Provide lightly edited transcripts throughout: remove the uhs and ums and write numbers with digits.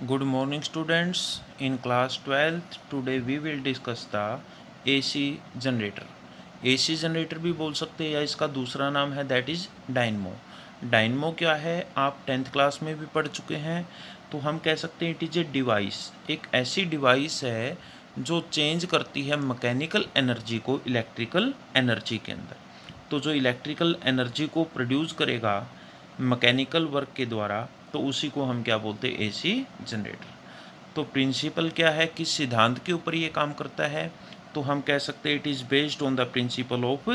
Good morning, students. In class 12th, today we will discuss the AC generator. AC generator भी बोल सकते हैं या इसका दूसरा नाम है दैट इज़ डायनमो। डायनमो क्या है आप 10th क्लास में भी पढ़ चुके हैं। तो हम कह सकते हैं इट इज़ ए डिवाइस, एक ऐसी डिवाइस है जो चेंज करती है मैकेनिकल एनर्जी को इलेक्ट्रिकल एनर्जी के अंदर। तो जो इलेक्ट्रिकल एनर्जी को प्रोड्यूस करेगा मैकेनिकल वर्क के द्वारा, तो उसी को हम क्या बोलते हैं, एसी जनरेटर। तो प्रिंसिपल क्या है, किस सिद्धांत के ऊपर ये काम करता है, तो हम कह सकते हैं it is based on the principle of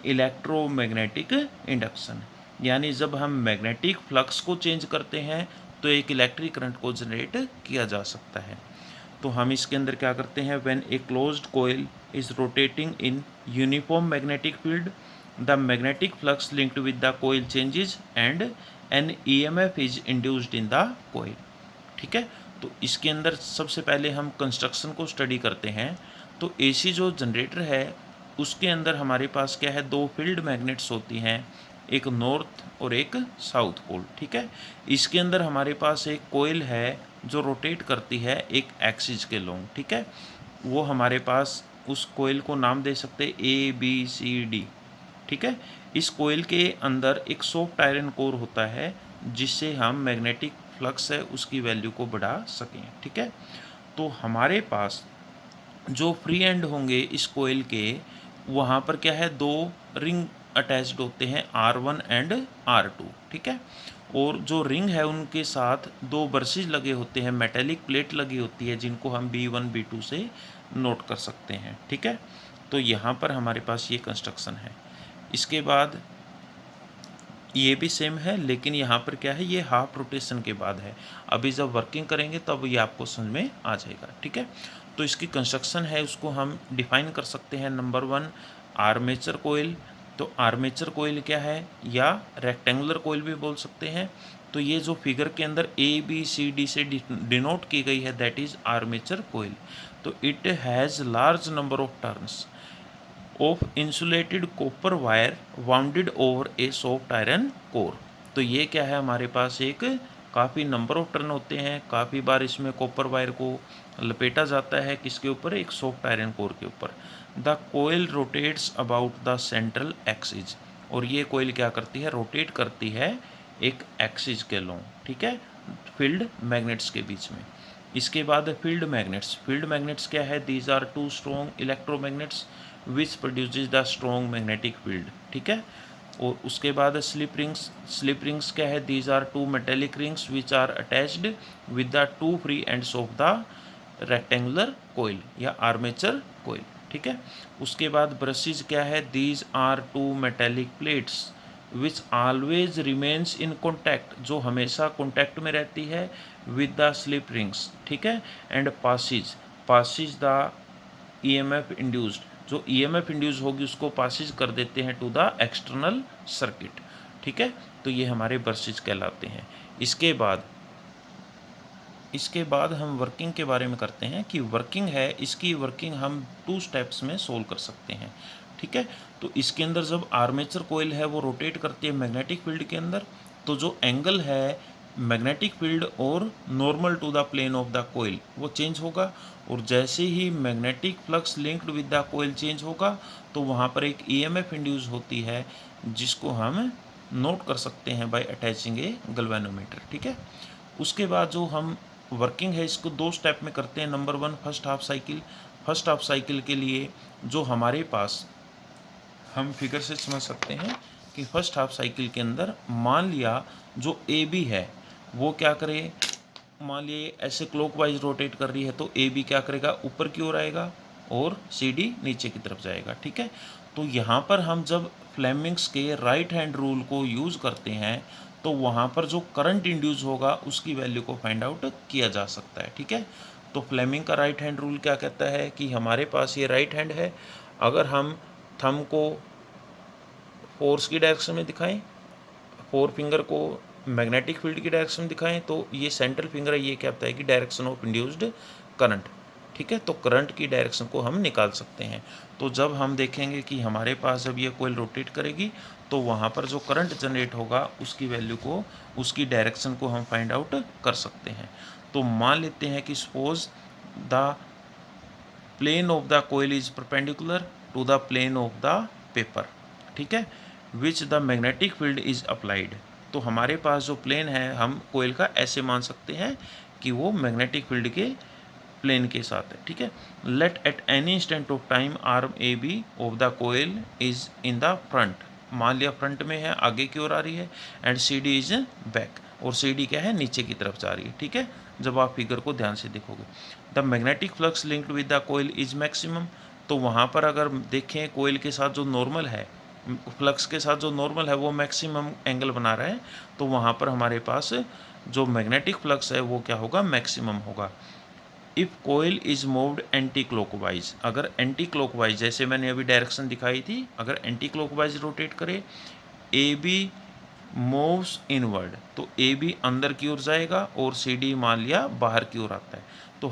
electromagnetic induction. यानी जब हम मैग्नेटिक फ्लक्स को चेंज करते हैं तो एक इलेक्ट्रिक करंट को जनरेट किया जा सकता है। तो हम इसके अंदर क्या करते हैं, when a closed coil is rotating in uniform magnetic field the magnetic flux linked with the coil changes and an EMF is induced in the coil. ठीक है, तो इसके अंदर सबसे पहले हम कंस्ट्रक्शन को स्टडी करते हैं। तो एसी जो जनरेटर है उसके अंदर हमारे पास क्या है, दो फील्ड मैग्नेट्स होती हैं, एक नॉर्थ और एक साउथ पोल। ठीक है, इसके अंदर हमारे पास एक कोयल है जो रोटेट करती है एक एक्सिस के लॉन्ग। ठीक है, वो हमारे पास उस कोयल को नाम दे सकते हैं ABCD। ठीक है, इस कोयल के अंदर एक सॉफ्ट आयरन कोर होता है जिससे हम मैग्नेटिक फ्लक्स है उसकी वैल्यू को बढ़ा सकें। ठीक है, तो हमारे पास जो फ्री एंड होंगे इस कोयल के, वहाँ पर क्या है, दो रिंग अटैच्ड होते हैं R1 एंड R2। ठीक है, और जो रिंग है उनके साथ दो बर्सिस लगे होते हैं, मेटेलिक प्लेट लगी होती है जिनको हम B1 B2 से नोट कर सकते हैं। ठीक है, तो यहाँ पर हमारे पास ये कंस्ट्रक्शन है। इसके बाद ये भी सेम है लेकिन यहाँ पर क्या है, ये हाफ रोटेशन के बाद है। अभी जब वर्किंग करेंगे तब ये आपको समझ में आ जाएगा। ठीक है, तो इसकी कंस्ट्रक्शन है उसको हम डिफाइन कर सकते हैं। नंबर 1 आर्मेचर कोयल। तो आर्मेचर कोयल क्या है, या रेक्टेंगुलर कोयल भी बोल सकते हैं। तो ये जो फिगर के अंदर ABCD से डिनोट की गई है दैट इज़ आर्मेचर कोयल। तो it has large number of turns of insulated copper wire bounded over A soft iron core. तो ये क्या है, हमारे पास एक काफ़ी नंबर ऑफ टर्न होते हैं, काफ़ी बार इसमें कॉपर वायर को लपेटा जाता है किसके ऊपर, एक सॉफ्ट आयरन कोर के ऊपर। The coil rotates about the central axis. और ये कोयल क्या करती है, रोटेट करती है एक एक्सिस के लॉन्ग। ठीक है, फील्ड मैग्नेट्स के बीच में। इसके बाद फील्ड मैग्नेट्स। फील्ड मैग्नेट्स क्या है, these are two strong electromagnets which produces the strong magnetic field. ठीक है, और उसके बाद स्लिप रिंग्स। स्लिप रिंग्स क्या है, these are two metallic rings which are attached with the two free ends of the rectangular coil या armature कोयल। ठीक है, उसके बाद ब्रशेज क्या है, these are two metallic plates which always remains in contact, जो हमेशा कॉन्टैक्ट में रहती है विद द स्लिप रिंग्स। ठीक है, and passes the EMF induced, जो EMF इंड्यूस होगी उसको पासिज कर देते हैं टू द एक्सटर्नल सर्किट। ठीक है, तो ये हमारे ब्रशेज कहलाते हैं। इसके बाद हम वर्किंग के बारे में करते हैं कि वर्किंग है, इसकी वर्किंग हम 2 स्टेप्स में सोल्व कर सकते हैं। ठीक है, तो इसके अंदर जब आर्मेचर कोयल है वो रोटेट करती है मैग्नेटिक फील्ड के अंदर, तो जो एंगल है मैग्नेटिक फील्ड और normal to the plane of the coil वो चेंज होगा। और जैसे ही magnetic flux linked with the coil change होगा तो वहाँ पर एक EMF इंड्यूस होती है जिसको हम नोट कर सकते हैं बाय अटैचिंग ए गल्वेनोमीटर। ठीक है, उसके बाद जो हम वर्किंग है इसको 2 स्टेप में करते हैं। Number 1 first half cycle. First half cycle के लिए जो हमारे पास, हम फिगर से समझ सकते हैं कि फर्स्ट हाफ साइकिल के अंदर मान लिया जो AB है वो क्या करे, मान लिए ऐसे क्लॉकवाइज रोटेट कर रही है तो AB क्या करेगा, ऊपर की ओर आएगा और CD नीचे की तरफ जाएगा। ठीक है, तो यहाँ पर हम जब फ्लेमिंग्स के राइट हैंड रूल को यूज़ करते हैं तो वहाँ पर जो करंट इंड्यूस होगा उसकी वैल्यू को फाइंड आउट किया जा सकता है। ठीक है, तो फ्लेमिंग का राइट हैंड रूल क्या कहता है कि हमारे पास ये राइट हैंड है, अगर हम थंब को फोर्स की डायरेक्शन में दिखाएं, फोर फिंगर को मैग्नेटिक फील्ड की डायरेक्शन में दिखाएं, तो ये सेंट्रल फिंगर है, ये क्या होता है कि डायरेक्शन ऑफ इंड्यूस्ड करंट। ठीक है, तो करंट की डायरेक्शन को हम निकाल सकते हैं। तो जब हम देखेंगे कि हमारे पास जब ये कोयल रोटेट करेगी तो वहाँ पर जो करंट जनरेट होगा उसकी वैल्यू को, उसकी डायरेक्शन को हम फाइंड आउट कर सकते हैं। तो मान लेते हैं कि suppose the plane of the coil is perpendicular to the plane of the paper, ठीक है, which the magnetic field is applied. तो हमारे पास जो प्लेन है हम कोयल का ऐसे मान सकते हैं कि वो मैग्नेटिक फील्ड के प्लेन के साथ है, ठीक है। Let at any instant of time arm A B of the coil is in the front, मान लिया फ्रंट में है, आगे की ओर आ रही है, and C D is back, और सी डी क्या है, नीचे की तरफ जा रही है, ठीक है। जब आप फिगर को ध्यान से देखोगे, the magnetic flux linked with the coil is maximum. तो वहाँ पर अगर देखें कोयल के साथ जो नॉर्मल है, फ्लक्स के साथ जो नॉर्मल है वो मैक्सिमम एंगल बना रहा है, तो वहाँ पर हमारे पास जो मैग्नेटिक फ्लक्स है वो क्या होगा, मैक्सिमम होगा। If coil is moved anti clockwise, अगर एंटी क्लॉकवाइज जैसे मैंने अभी डायरेक्शन दिखाई थी, अगर एंटी क्लॉकवाइज रोटेट करे, ए बी मूव्स इनवर्ड, तो ए बी अंदर की ओर जाएगा और सी डी मान लिया बाहर की ओर आता है, तो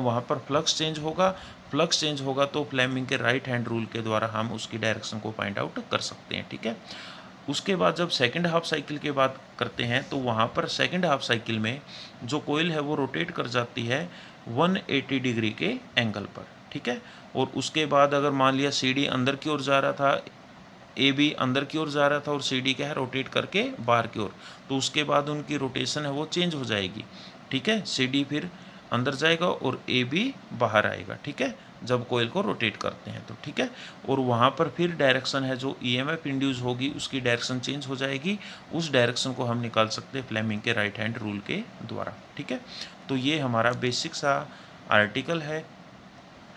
वहाँ पर फ्लक्स चेंज होगा। फ्लक्स चेंज होगा तो फ्लेमिंग के राइट हैंड रूल के द्वारा हम उसकी डायरेक्शन को फाइंड आउट कर सकते हैं, ठीक है। उसके बाद जब सेकंड हाफ साइकिल की बात करते हैं तो वहाँ पर सेकंड हाफ साइकिल में जो कोयल है वो रोटेट कर जाती है 180 डिग्री के एंगल पर, ठीक है। और उसके बाद अगर मान लिया सी डी अंदर की ओर जा रहा था, ए बी अंदर की ओर जा रहा था और सी डी क्या है, रोटेट करके बाहर की ओर, तो उसके बाद उनकी रोटेशन है वो चेंज हो जाएगी, ठीक है। सी डी फिर अंदर जाएगा और ए बी बाहर आएगा, ठीक है, जब कोयल को रोटेट करते हैं तो, ठीक है। और वहाँ पर फिर डायरेक्शन है जो ईएमएफ इंड्यूस होगी उसकी डायरेक्शन चेंज हो जाएगी, उस डायरेक्शन को हम निकाल सकते हैं फ्लेमिंग के राइट हैंड रूल के द्वारा, ठीक है। तो ये हमारा बेसिक सा आर्टिकल है।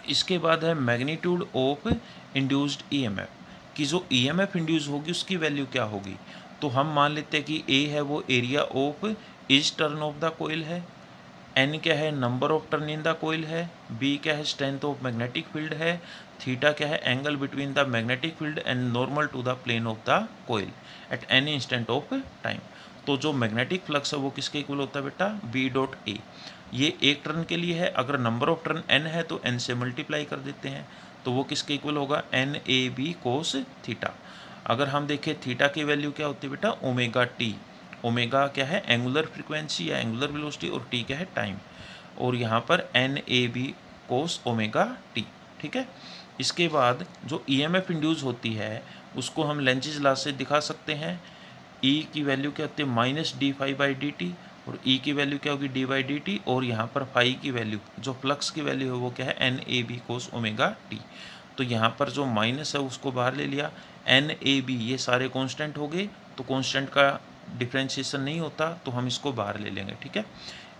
इसके बाद है मैग्नीट्यूड ऑफ इंड्यूस्ड ईएमएफ, कि जो ईएमएफ इंड्यूस होगी उसकी वैल्यू क्या होगी। तो हम मान लेते हैं कि ए है वो area of each turn of the coil है, एन क्या है, number of turn in the coil है, बी क्या है, स्ट्रेंथ ऑफ मैग्नेटिक फील्ड है, थीटा क्या है, angle between the magnetic field and normal to the plane of the coil at any instant of time. तो जो मैग्नेटिक फ्लक्स है वो किसके इक्वल होता है बेटा, बी डॉट ए। ये एक टर्न के लिए है, अगर नंबर ऑफ टर्न एन है तो एन से मल्टीप्लाई कर देते हैं, तो वो किसके इक्वल होगा, N A B cos theta. अगर हम देखें थीटा की वैल्यू क्या होती है बेटा, ओमेगा टी। ओमेगा क्या है, एंगुलर फ्रीक्वेंसी या एंगुलर वेलोसिटी, और टी क्या है, टाइम, और यहाँ पर N A B cos omega T, ठीक है। इसके बाद जो ईएमएफ इंड्यूस होती है उसको हम लेंचिज लॉ से दिखा सकते हैं। ई की वैल्यू क्या होती है, minus D phi by D T, और ई की वैल्यू क्या होगी, डी बाई डी टी, और यहाँ पर फाई की वैल्यू जो फ्लक्स की वैल्यू है वो क्या है, N A B cos omega T. तो यहाँ पर जो माइनस है उसको बाहर ले लिया, एन ए बी ये सारे कांस्टेंट हो गए, तो कांस्टेंट का डिफ्रेंशिएशन नहीं होता तो हम इसको बाहर ले लेंगे, ठीक है।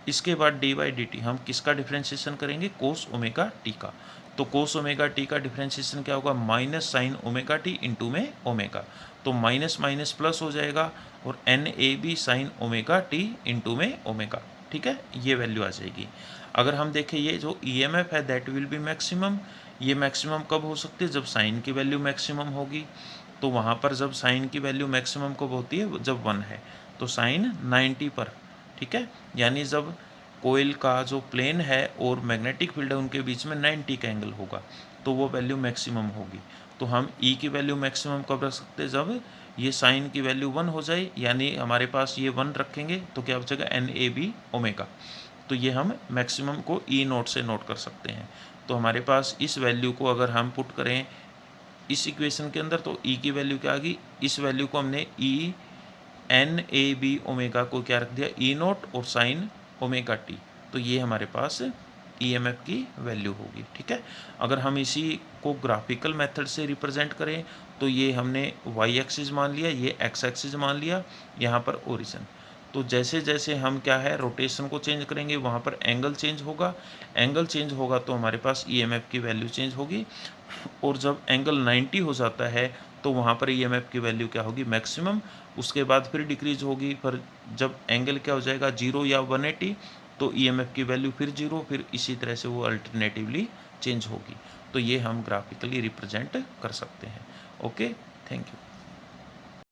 इसके बाद डी बाई डी टी हम किसका डिफ्रेंशिएशन करेंगे, कोस ओमेगा टी का। तो कोस ओमेगा टी का डिफ्रेंशिएशन क्या होगा, minus sine omega T into में ओमेगा, तो माइनस माइनस प्लस हो जाएगा, और N A B sine omega T into में ओमेगा, ठीक है, ये वैल्यू आ जाएगी। अगर हम देखें ये जो ईएमएफ है दैट विल बी मैक्सिमम, ये मैक्सिमम कब हो सकती है, जब साइन की वैल्यू मैक्सिमम होगी। तो वहाँ पर जब साइन की वैल्यू मैक्सिमम कब होती है, जब 1 है, तो साइन 90 पर, ठीक है, यानी जब कोयल का जो प्लेन है और मैग्नेटिक फील्ड है उनके बीच में 90 का एंगल होगा, तो वो वैल्यू मैक्सिमम होगी। तो हम ई की वैल्यू मैक्सिमम कब रख सकते हैं, जब ये साइन की वैल्यू 1 हो जाए, यानी हमारे पास ये 1 रखेंगे तो क्या बचेगा, एन ए बी ओमेगा। तो ये हम मैक्सिमम को ई नोट से नोट कर सकते हैं। तो हमारे पास इस वैल्यू को अगर हम पुट करें इस इक्वेशन के अंदर, तो ई की वैल्यू क्या आ गई, इस वैल्यू को हमने E N A B omega को क्या रख दिया, ई नोट और साइन ओमेगा टी, तो ये हमारे पास ईएमएफ की वैल्यू होगी, ठीक है। अगर हम इसी को ग्राफिकल मेथड से रिप्रेजेंट करें तो ये हमने वाई एक्सिस मान लिया, ये एक्स एक्सिस मान लिया, यहाँ पर ओरिजिन। तो जैसे जैसे हम क्या है रोटेशन को चेंज करेंगे वहाँ पर एंगल चेंज होगा, एंगल चेंज होगा तो हमारे पास ईएमएफ की वैल्यू चेंज होगी, और जब एंगल 90 हो जाता है तो वहाँ पर ईएमएफ की वैल्यू क्या होगी, मैक्सिमम। उसके बाद फिर डिक्रीज होगी, पर जब एंगल क्या हो जाएगा 0 या 180 तो ईएमएफ की वैल्यू फिर 0, फिर इसी तरह से वो अल्टरनेटिवली चेंज होगी। तो ये हम ग्राफिकली रिप्रेजेंट कर सकते हैं। Okay, thank you.